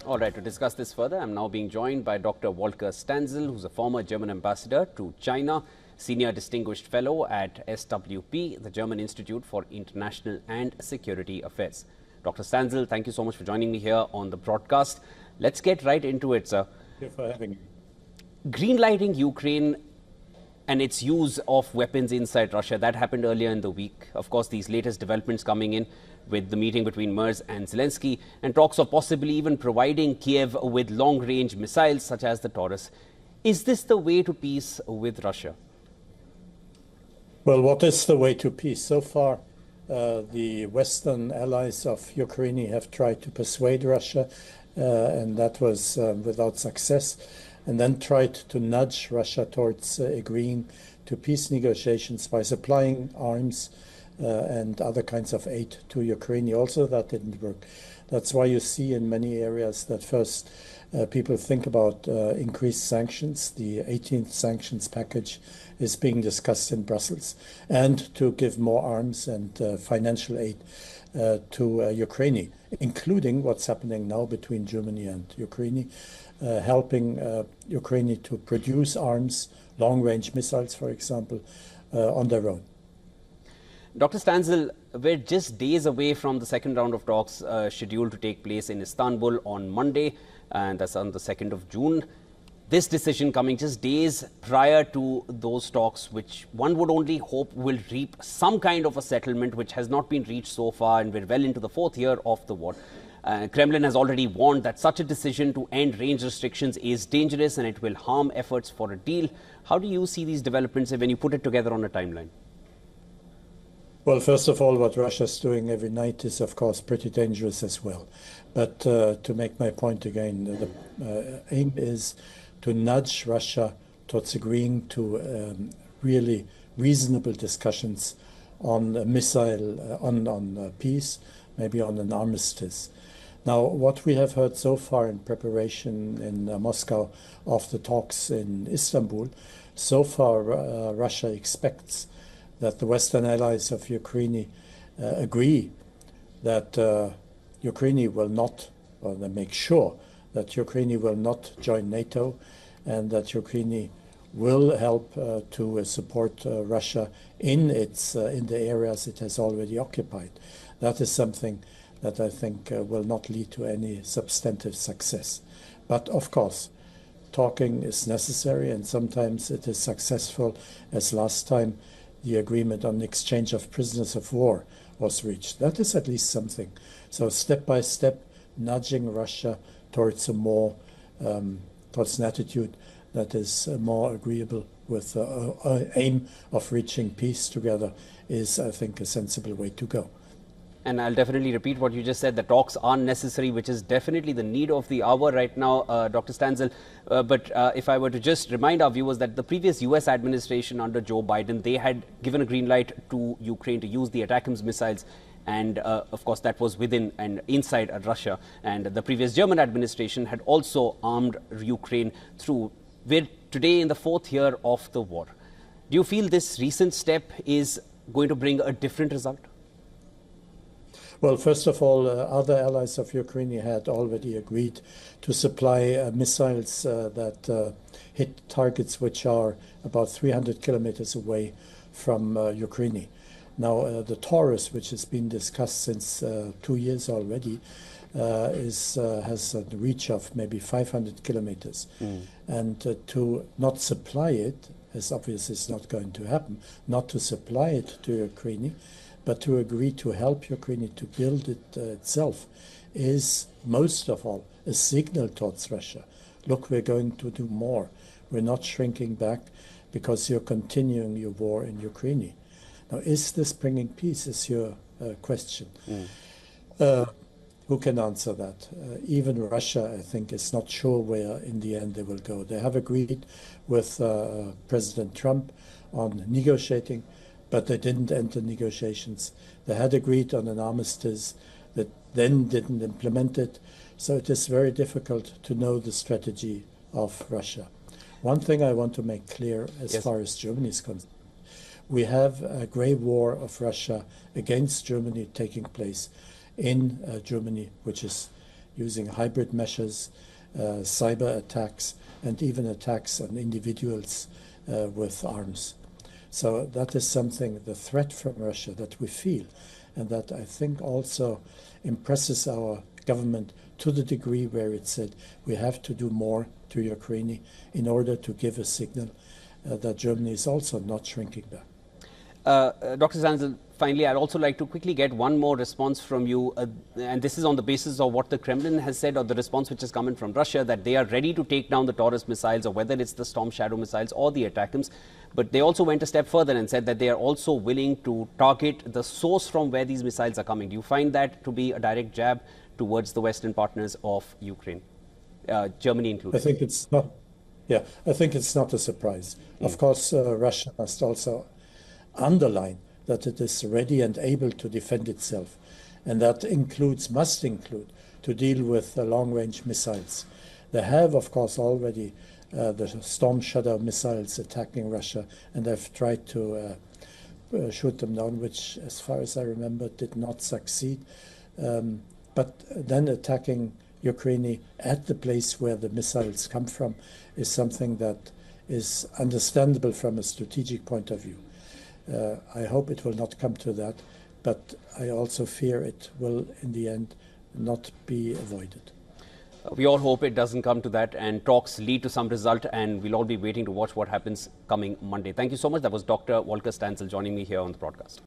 All right, to discuss this further, I'm now being joined by Dr. Volker Stanzel, who's a former German ambassador to China, Senior Distinguished Fellow at SWP, the German Institute for International and Security Affairs. Dr. Stanzel, thank you so much for joining me here on the broadcast. Let's get right into it, sir. Thank you for having me. Greenlighting Ukraine and its use of weapons inside Russia, that happened earlier in the week. Of course, these latest developments coming in with the meeting between Merz and Zelensky and talks of possibly even providing Kiev with long-range missiles such as the Taurus. Is this the way to peace with Russia? Well, what is the way to peace? So far, the Western allies of Ukraine have tried to persuade Russia, and that was without success, and then tried to nudge Russia towards agreeing to peace negotiations by supplying arms and other kinds of aid to Ukraine. Also, that didn't work. That's why you see in many areas that first people think about increased sanctions. The 18th sanctions package is being discussed in Brussels, and to give more arms and financial aid to Ukraine, including what's happening now between Germany and Ukraine, helping Ukraine to produce arms, long-range missiles, for example, on their own. Dr. Stanzel, we're just days away from the second round of talks scheduled to take place in Istanbul on Monday, and that's on the 2nd of June. This decision coming just days prior to those talks, which one would only hope will reap some kind of a settlement, which has not been reached so far, and we're well into the 4th year of the war. Kremlin has already warned that such a decision to end range restrictions is dangerous and it will harm efforts for a deal. How do you see these developments when you put it together on a timeline? Well, first of all, what Russia's doing every night is, of course, pretty dangerous as well. But to make my point again, the aim is to nudge Russia towards agreeing to really reasonable discussions on a missile, on peace, maybe on an armistice. Now, what we have heard so far in preparation in Moscow of the talks in Istanbul, so far Russia expects that the Western allies of Ukraine agree that Ukraine will not, or they make sure that Ukraine will not join NATO, and that Ukraine will help to support Russia in the areas it has already occupied. That is something that I think will not lead to any substantive success. But of course, talking is necessary, and sometimes it is successful, as last time the agreement on exchange of prisoners of war was reached. That is at least something. So step by step, nudging Russia towards a more, towards an attitude that is more agreeable with the aim of reaching peace together is, I think, a sensible way to go. And I'll definitely repeat what you just said. The talks are necessary, which is definitely the need of the hour right now, Dr. Stanzel. But if I were to just remind our viewers that the previous US administration under Joe Biden, they had given a green light to Ukraine to use the ATACMS missiles. And of course, that was within and inside Russia. And the previous German administration had also armed Ukraine through. We're today in the 4th year of the war. Do you feel this recent step is going to bring a different result? Well, first of all, other allies of Ukraine had already agreed to supply missiles that hit targets which are about 300 kilometers away from Ukraine. Now, the Taurus, which has been discussed since 2 years already, has a reach of maybe 500 kilometers. And to not supply it, as obviously is not going to happen, not to supply it to Ukraine, but to agree to help Ukraine to build it itself, is most of all a signal towards Russia. Look, we're going to do more. We're not shrinking back because you're continuing your war in Ukraine. Now, is this bringing peace, is your question. Who can answer that? Even Russia, I think, is not sure where in the end they will go. They have agreed with President Trump on negotiating, but they didn't enter negotiations. They had agreed on an armistice that then didn't implement it. So it is very difficult to know the strategy of Russia. One thing I want to make clear as far as Germany is concerned, we have a grey war of Russia against Germany taking place in Germany, which is using hybrid measures, cyber attacks, and even attacks on individuals with arms. So that is something, the threat from Russia that we feel, and that I think also impresses our government to the degree where it said we have to do more to Ukraine in order to give a signal that Germany is also not shrinking back. Dr. Stanzel, finally, I'd also like to quickly get one more response from you, and this is on the basis of what the Kremlin has said, or the response which is coming from Russia, that they are ready to take down the Taurus missiles, or whether it's the Storm Shadow missiles or the ATACMS. But they also went a step further and said that they are also willing to target the source from where these missiles are coming. Do you find that to be a direct jab towards the Western partners of Ukraine, Germany included? I think it's not. Yeah, I think it's not a surprise. Of course, Russia must also underline that it is ready and able to defend itself, and that must include to deal with long-range missiles. They have, of course, already the Storm Shadow missiles attacking Russia, and they've tried to shoot them down, which, as far as I remember, did not succeed. But then attacking Ukraine at the place where the missiles come from is something that is understandable from a strategic point of view. I hope it will not come to that, but I also fear it will, in the end, not be avoided. We all hope it doesn't come to that and talks lead to some result, and we'll all be waiting to watch what happens coming Monday. Thank you so much. That was Dr. Volker Stanzel joining me here on the broadcast.